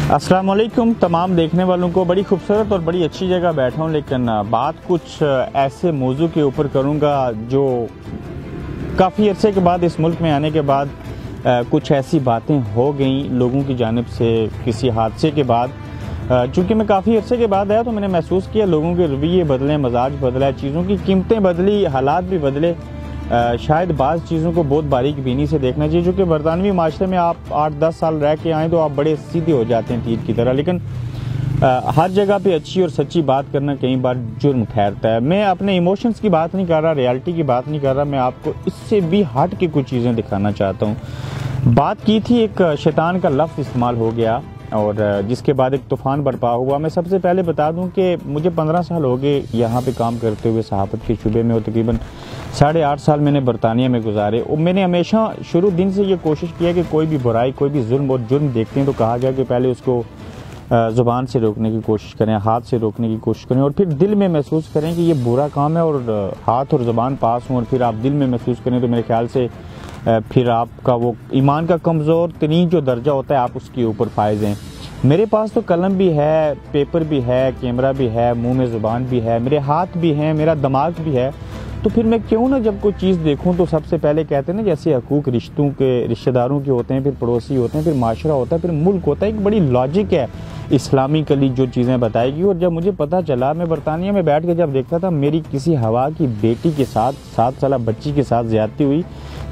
अस्सलाम वालेकुम तमाम देखने वालों को। बड़ी खूबसूरत और बड़ी अच्छी जगह बैठा हूँ, लेकिन बात कुछ ऐसे मौजू के ऊपर करूँगा जो काफ़ी अरसे के बाद इस मुल्क में आने के बाद कुछ ऐसी बातें हो गई लोगों की जानिब से किसी हादसे के बाद। चूँकि मैं काफ़ी अरसे के बाद आया तो मैंने महसूस किया लोगों के रवैये बदले, मजाज बदला, चीज़ों की कीमतें बदली, हालात भी बदले। शायद बाज़ चीज़ों को बहुत बारीक बीनी से देखना चाहिए। चूँकि बरतानवी माशरे में आप 8-10 साल रह के आएँ तो आप बड़े सीधे हो जाते हैं तीर की तरह, लेकिन हर जगह पे अच्छी और सच्ची बात करना कई बार जुर्म ठहरता है। मैं अपने इमोशंस की बात नहीं कर रहा, रियलिटी की बात नहीं कर रहा, मैं आपको इससे भी हट के कुछ चीज़ें दिखाना चाहता हूँ। बात की थी, एक शैतान का लफ्ज़ इस्तेमाल हो गया और जिसके बाद एक तूफ़ान बरपा हुआ। मैं सबसे पहले बता दूं कि मुझे 15 साल हो गए यहाँ पे काम करते हुए सहाफ़त के शुबे में, और तकरीबन 8.5 साल मैंने बरतानिया में गुजारे। और मैंने हमेशा शुरू दिन से ये कोशिश किया कि कोई भी बुराई, कोई भी जुल्म और जुर्म देखते हैं तो कहा गया कि पहले उसको ज़ुबान से रोकने की कोशिश करें, हाथ से रोकने की कोशिश करें, और फिर दिल में महसूस करें कि ये बुरा काम है और हाथ और ज़ुबान पास हों, और फिर आप दिल में महसूस करें तो मेरे ख्याल से फिर आपका वो ईमान का कमज़ोर तरीन जो दर्जा होता है आप उसके ऊपर फायज़ हैं। मेरे पास तो कलम भी है, पेपर भी है, कैमरा भी है, मुंह में ज़ुबान भी है, मेरे हाथ भी हैं, मेरा दिमाग भी है, तो फिर मैं क्यों ना जब कोई चीज़ देखूं तो सबसे पहले कहते हैं ना, जैसे हकूक़ रिश्तों के, रिश्तेदारों के होते हैं, फिर पड़ोसी होते हैं, फिर माशरा होता है, फिर मुल्क होता है। एक बड़ी लॉजिक है इस्लामिकली जो चीज़ें बताएगी। और जब मुझे पता चला, मैं बरतानिया में बैठ के जब देखता था मेरी किसी हवा की बेटी के साथ, 7 साल बच्ची के साथ ज़्यादती हुई,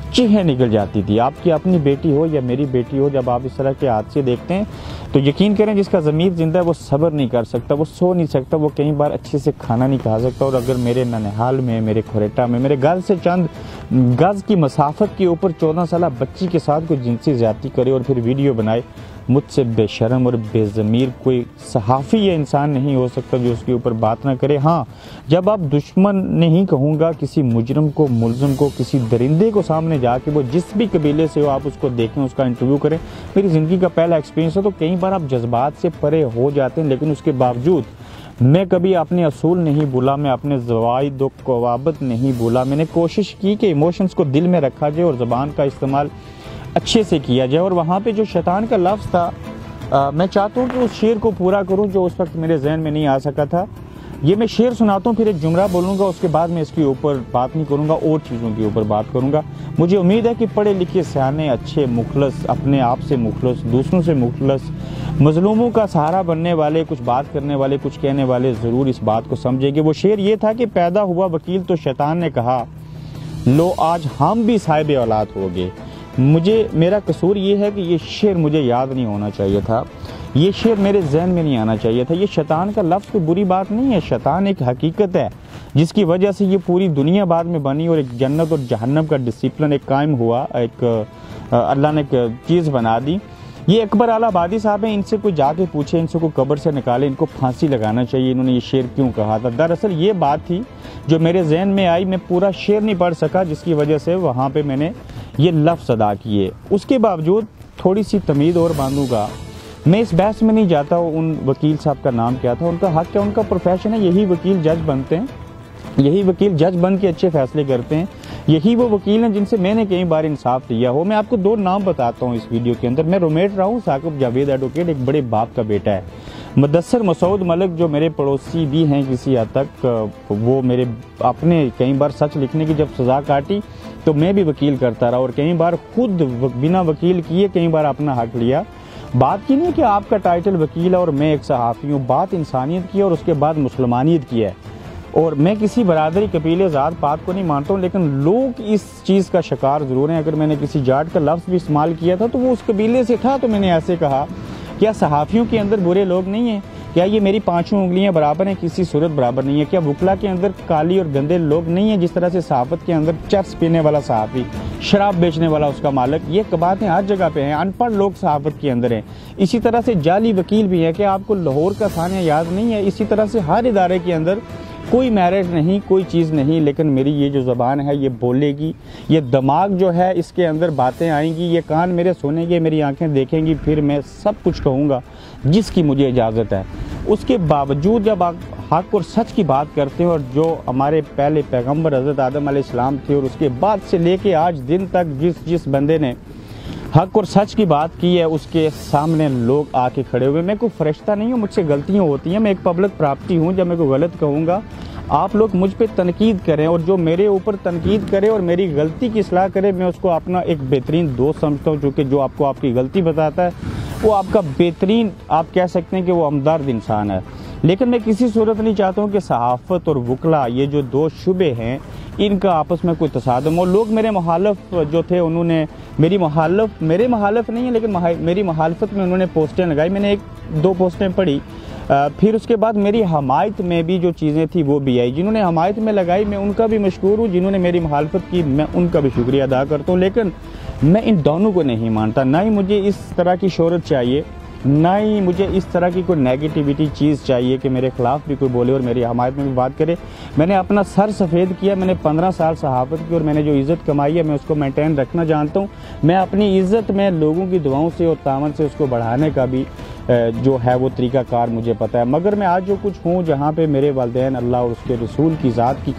चीखें निकल जाती थी। आपकी अपनी बेटी हो या मेरी बेटी हो, जब आप इस तरह के हादसे देखते हैं तो यकीन करें जिसका ज़मीर जिंदा है वो सब्र नहीं कर सकता, वो सो नहीं सकता, वो कई बार अच्छे से खाना नहीं खा सकता। और अगर मेरे ननिहाल में, मेरे खोरेटा में, मेरे घर से चंद गज़ की मसाफत के ऊपर 14 साल बच्ची के साथ कोई जिनसी ज़्यादती करे और फिर वीडियो बनाए, मुझसे बेशर्म और बेज़मीर कोई सहाफ़ी या इंसान नहीं हो सकता जो उसके ऊपर बात ना करे। हाँ, जब आप दुश्मन नहीं कहूँगा, किसी मुजरम को, मुलज़म को, किसी दरिंदे को सामने जाके, वो जिस भी कबीले से हो, आप उसको देखें, उसका इंटरव्यू करें। मेरी ज़िंदगी का पहला एक्सपीरियंस है, तो कई बार आप जज्बात से परे हो जाते हैं, लेकिन उसके बावजूद मैं कभी अपने असूल नहीं भूला, मैं अपने ज़वाइद व क़वाबिद नहीं भूला। मैंने कोशिश की कि इमोशंस को दिल में रखा जाए और ज़बान का इस्तेमाल अच्छे से किया जाए। और वहाँ पे जो शैतान का लफ्ज़ था, मैं चाहता हूँ कि उस शेर को पूरा करूँ जो उस वक्त मेरे जहन में नहीं आ सका था। ये मैं शेर सुनाता हूँ, फिर एक जुमला बोलूँगा, उसके बाद मैं इसके ऊपर बात नहीं करूँगा, और चीज़ों के ऊपर बात करूँगा। मुझे उम्मीद है कि पढ़े लिखे, सियाने, अच्छे, मुखलस, अपने आप से मुखलस, दूसरों से मुखलस, मजलूमों का सहारा बनने वाले, कुछ बात करने वाले, कुछ कहने वाले ज़रूर इस बात को समझेंगे। वो शेर ये था कि पैदा हुआ वकील तो शैतान ने कहा, लो आज हम भी साहिब औलाद हो गए। मेरा कसूर ये है कि ये शेर मुझे याद नहीं होना चाहिए था, ये शेर मेरे जहन में नहीं आना चाहिए था। ये शैतान का लफ्ज़ कोई बुरी बात नहीं है, शैतान एक हकीकत है जिसकी वजह से ये पूरी दुनिया बाद में बनी और एक जन्नत और जहन्नम का डिसिप्लिन एक कायम हुआ, एक अल्लाह ने एक चीज़ बना दी। ये अकबर आलाबादी साहब हैं, इनसे कोई जाके पूछे, इनसे कोई कब्र से निकाले, इनको फांसी लगाना चाहिए, इन्होंने ये शेर क्यों कहा था। दरअसल ये बात थी जो मेरे जहन में आई, मैं पूरा शेर नहीं पढ़ सका, जिसकी वजह से वहाँ पे मैंने ये लफ्ज़ अदा किए। उसके बावजूद थोड़ी सी तमीज़ और बांधूंगा। मैं इस बहस में नहीं जाता उन वकील साहब का नाम क्या था, उनका हक है, उनका प्रोफेशन है, यही वकील जज बनते हैं, यही वकील जज बन के अच्छे फैसले करते हैं, यही वो वकील हैं जिनसे मैंने कई बार इंसाफ लिया हो। मैं आपको 2 नाम बताता हूँ इस वीडियो के अंदर। मैं रोमेट रहा हूँ, साकिब जावेद एडवोकेट, एक बड़े बाप का बेटा है। मुदस्सर मसूद मलिक जो मेरे पड़ोसी भी हैं किसी हद तक, वो मेरे अपने कई बार सच लिखने की जब सज़ा काटी तो मैं भी वकील करता रहा और कई बार खुद बिना वकील किए कई बार अपना हक लिया। बात की नहीं कि आपका टाइटल वकील है और मैं एक सहाफ़ी हूँ, बात इंसानियत की और उसके बाद मुसलमानियत की है। और मैं किसी बरादरी, कबीले, ज़ात पात को नहीं मानता हूँ, लेकिन लोग इस चीज़ का शिकार ज़रूर हैं। अगर मैंने किसी जाट का लफ्ज़ भी इस्तेमाल किया था तो वो उस कबीले से था, तो मैंने ऐसे कहा। क्या सहाफ़ियों के अंदर बुरे लोग नहीं हैं? क्या ये मेरी 5 उंगलियां बराबर हैं, किसी सूरत बराबर नहीं है? क्या वकला के अंदर काली और गंदे लोग नहीं हैं? जिस तरह से सहाफ़त के अंदर चर्स पीने वाला सहाफ़ी, शराब बेचने वाला उसका मालिक, ये बातें हर जगह पे हैं। अनपढ़ लोग सहाफ़त के अंदर हैं। इसी तरह से जाली वकील भी है। क्या आपको लाहौर का थाना याद नहीं है? इसी तरह से हर इदारे के अंदर कोई मैरिज नहीं, कोई चीज़ नहीं, लेकिन मेरी ये जो ज़बान है ये बोलेगी, ये दिमाग जो है इसके अंदर बातें आएंगी, ये कान मेरे सुनेंगे, मेरी आंखें देखेंगी, फिर मैं सब कुछ कहूँगा जिसकी मुझे इजाज़त है। उसके बावजूद जब आप हक और सच की बात करते हैं, और जो हमारे पहले पैगंबर हज़रत आदम अलैहिस्सलाम थे और उसके बाद से लेके आज दिन तक जिस बंदे ने हक और सच की बात की है, उसके सामने लोग आके खड़े हुए। मैं कोई फरिश्ता नहीं हूँ, मुझसे गलतियाँ होती हैं, मैं एक पब्लिक प्रॉपर्टी हूँ। जब मैं कोई गलत कहूँगा आप लोग मुझ पे तनकीद करें, और जो मेरे ऊपर तनकीद करे और मेरी गलती की इस्लाह करे, मैं उसको अपना एक बेहतरीन दोस्त समझता हूँ, चूँकि जो आपको आपकी गलती बताता है वो आपका बेहतरीन, आप कह सकते हैं कि वो हमदर्द इंसान है। लेकिन मैं किसी सूरत नहीं चाहता हूँ कि सहाफ़त और वकला, ये जो दो शुबे हैं, इनका आपस में कोई तसादम हो। लोग मेरे मुखालिफ जो थे, उन्होंने मेरे मुखालिफ नहीं है, लेकिन मेरी मुखालफत में उन्होंने पोस्टें लगाई। मैंने एक दो पोस्टें पढ़ी, फिर उसके बाद मेरी हमायत में भी जो चीज़ें थी वो भी आई। जिन्होंने हमायत में लगाई मैं उनका भी मशकूर हूँ, जिन्होंने मेरी मुखालफत की मैं उनका भी शुक्रिया अदा करता हूँ। लेकिन मैं इन दोनों को नहीं मानता, ना ही मुझे इस तरह की शोहरत चाहिए, ना ही मुझे इस तरह की कोई नेगेटिविटी चीज़ चाहिए कि मेरे ख़िलाफ़ भी कोई बोले और मेरी हमायत में भी बात करे। मैंने अपना सर सफ़ेद किया, मैंने 15 साल सहाफ़त की, और मैंने जो इज़्ज़त कमाई है मैं उसको मेंटेन रखना जानता हूँ। मैं अपनी इज़्ज़त में लोगों की दुआओं से और तावन से उसको बढ़ाने का भी जो है वो तरीक़ाकार मुझे पता है। मगर मैं आज जो कुछ हूँ, जहाँ पे मेरे वालिदैन, अल्लाह और उसके रसूल की ज़ात की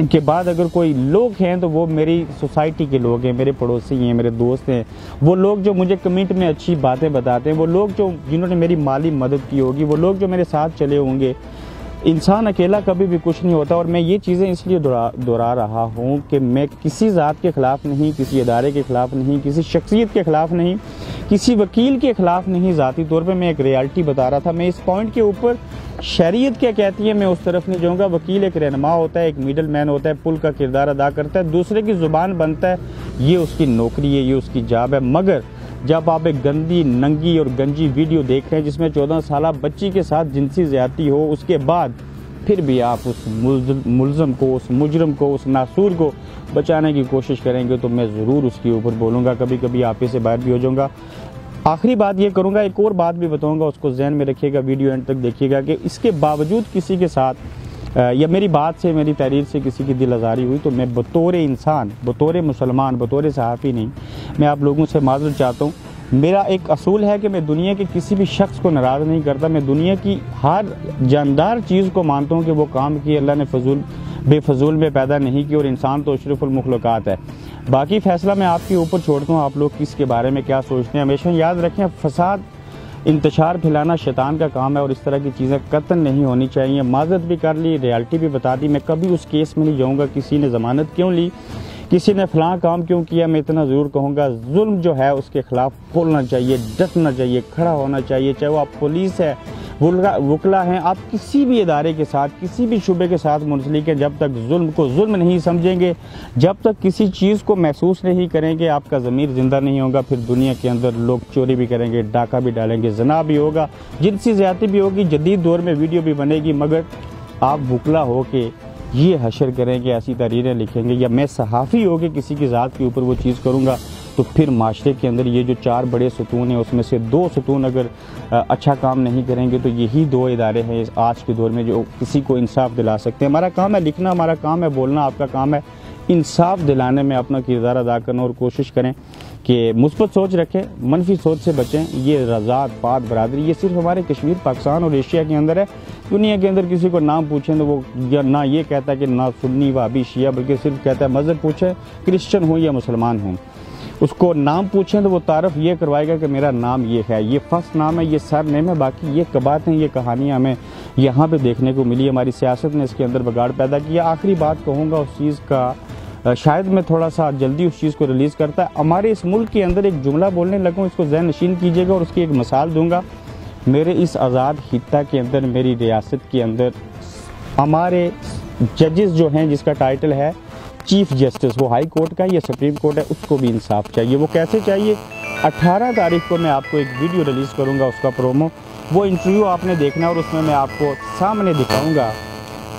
के बाद अगर कोई लोग हैं तो वो मेरी सोसाइटी के लोग हैं, मेरे पड़ोसी हैं, मेरे दोस्त हैं, वो लोग जो मुझे कमेंट में अच्छी बातें बताते हैं, वो लोग जो जिन्होंने मेरी माली मदद की होगी, वो लोग जो मेरे साथ चले होंगे। इंसान अकेला कभी भी कुछ नहीं होता। और मैं ये चीज़ें इसलिए दोहरा रहा हूँ कि मैं किसी ज़ात के ख़िलाफ़ नहीं, किसी इदारे के ख़िलाफ़ नहीं, किसी शख्सियत के ख़िलाफ़ नहीं, किसी वकील के ख़िलाफ़ नहीं। ज़ाती तौर पे मैं एक रियलिटी बता रहा था। मैं इस पॉइंट के ऊपर शरीयत क्या कहती है मैं उस तरफ नहीं जाऊँगा। वकील एक रहनुमा होता है, एक मिडल मैन होता है, पुल का किरदार अदा करता है, दूसरे की ज़ुबान बनता है, ये उसकी नौकरी है, ये उसकी जॉब है। मगर जब आप एक गंदी, नंगी और गंजी वीडियो देख रहे हैं जिसमें 14 साल बच्ची के साथ जिनसी ज़्यादती हो, उसके बाद फिर भी आप उस मुल्ज़म को, उस मुजरम को, उस नासूर को बचाने की कोशिश करेंगे, तो मैं ज़रूर उसके ऊपर बोलूँगा, कभी कभी आप से बाहर भी हो जाऊँगा। आखिरी बात ये करूँगा, एक और बात भी बताऊँगा, उसको जहन में रखिएगा, वीडियो एंड तक देखिएगा, कि इसके बावजूद किसी के साथ या मेरी बात से, मेरी तहरीर से किसी की दिल आज़ारी हुई, तो मैं बतौर इंसान, बतौर मुसलमान, बतौर सहाफ़ी नहीं, मैं आप लोगों से माज़रत चाहता हूँ। मेरा एक असूल है कि मैं दुनिया के किसी भी शख्स को नाराज़ नहीं करता। मैं दुनिया की हर जानदार चीज़ को मानता हूँ कि वो काम की अल्लाह ने बेफजूल में पैदा नहीं की, और इंसान तो अशरफुल मखलूक़ात है। बाकी फ़ैसला मैं आपके ऊपर छोड़ता हूँ, आप लोग किसके बारे में क्या सोचते हैं। हमेशा याद रखें, फसाद, इंतशार फैलाना शैतान का काम है, और इस तरह की चीज़ें कतई नहीं होनी चाहिए। माज़रत भी कर ली, रियलिटी भी बता दी। मैं कभी उस केस में नहीं जाऊँगा किसी ने ज़मानत क्यों ली, किसी ने फलां काम क्यों किया। मैं इतना ज़रूर कहूँगा, जुल्म जो है उसके ख़िलाफ़ बोलना चाहिए, डटना चाहिए, खड़ा होना चाहिए। चाहे वो आप पुलिस है, वकला हैं, आप किसी भी इदारे के साथ, किसी भी शुबे के साथ मुंसलिक हैं, जब तक जुल्म को जुल्म नहीं समझेंगे, जब तक किसी चीज़ को महसूस नहीं करेंगे, आपका ज़मीर ज़िंदा नहीं होगा। फिर दुनिया के अंदर लोग चोरी भी करेंगे, डाका भी डालेंगे, जना भी होगा, जिनसी ज़्यादती भी होगी, जदीद दौर में वीडियो भी बनेगी। मगर आप वकला हो के ये हशर करेंगे, ऐसी तहरीरें लिखेंगे, या मैं सहाफ़ी हो के किसी की ज़ात के ऊपर वो चीज़ करूँगा, तो फिर माशरे के अंदर ये जो 4 बड़े सतून हैं, उसमें से 2 सतून अगर अच्छा काम नहीं करेंगे, तो यही 2 इदारे हैं आज के दौर में जो किसी को इंसाफ दिला सकते हैं। हमारा काम है लिखना, हमारा काम है बोलना, आपका काम है इंसाफ दिलाने में अपना किरदार अदा करना। और कोशिश करें कि मुस्बत सोच रखें, मनफी सोच से बचें। ये रज़ात पात बरादरी, ये सिर्फ हमारे कश्मीर, पाकिस्तान और एशिया के अंदर है। दुनिया के अंदर किसी को नाम पूछें तो वो या ना ये कहता है कि ना सुन्नी वाबी शिया, बल्कि सिर्फ कहता है मज़हब पूछे, क्रिश्चियन हूँ या मुसलमान हूँ। उसको नाम पूछें तो वो तारफ़ ये करवाएगा कि मेरा नाम ये है, ये फर्स्ट नाम है, ये सर नेम है। बाकी ये कबातें, ये कहानियाँ हमें यहाँ पे देखने को मिली। हमारी सियासत ने इसके अंदर बिगाड़ पैदा किया। आखिरी बात कहूँगा उस चीज़ का, शायद मैं थोड़ा सा जल्दी उस चीज़ को रिलीज़ करता है। हमारे इस मुल्क के अंदर एक जुमला बोलने लगूँ, इसको ज़हन नशीन कीजिएगा, और उसकी एक मिसाल दूँगा। मेरे इस आज़ाद खित्ता के अंदर, मेरी रियासत के अंदर हमारे जजेस जो हैं, जिसका टाइटल है चीफ जस्टिस, वो हाई कोर्ट का या सुप्रीम कोर्ट है, उसको भी इंसाफ चाहिए। वो कैसे चाहिए? 18 तारीख को मैं आपको एक वीडियो रिलीज़ करूँगा, उसका प्रोमो, वो इंटरव्यू आपने देखना, और उसमें मैं आपको सामने दिखाऊँगा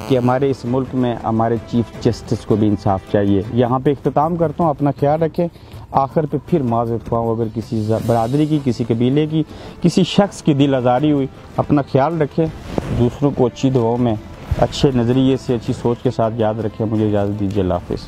कि हमारे इस मुल्क में हमारे चीफ जस्टिस को भी इंसाफ चाहिए। यहाँ पे इख्तिताम करता हूँ, अपना ख्याल रखें। आखिर पे फिर माज़रत पाऊँ अगर किसी बरादरी की, किसी कबीले की, किसी शख्स की दिल आज़ारी हुई। अपना ख्याल रखें, दूसरों को अच्छी दुआओं में, अच्छे नज़रिए से, अच्छी सोच के साथ याद रखें। मुझे इजाज़त दीजिए, अल्लाह हाफ़िज़।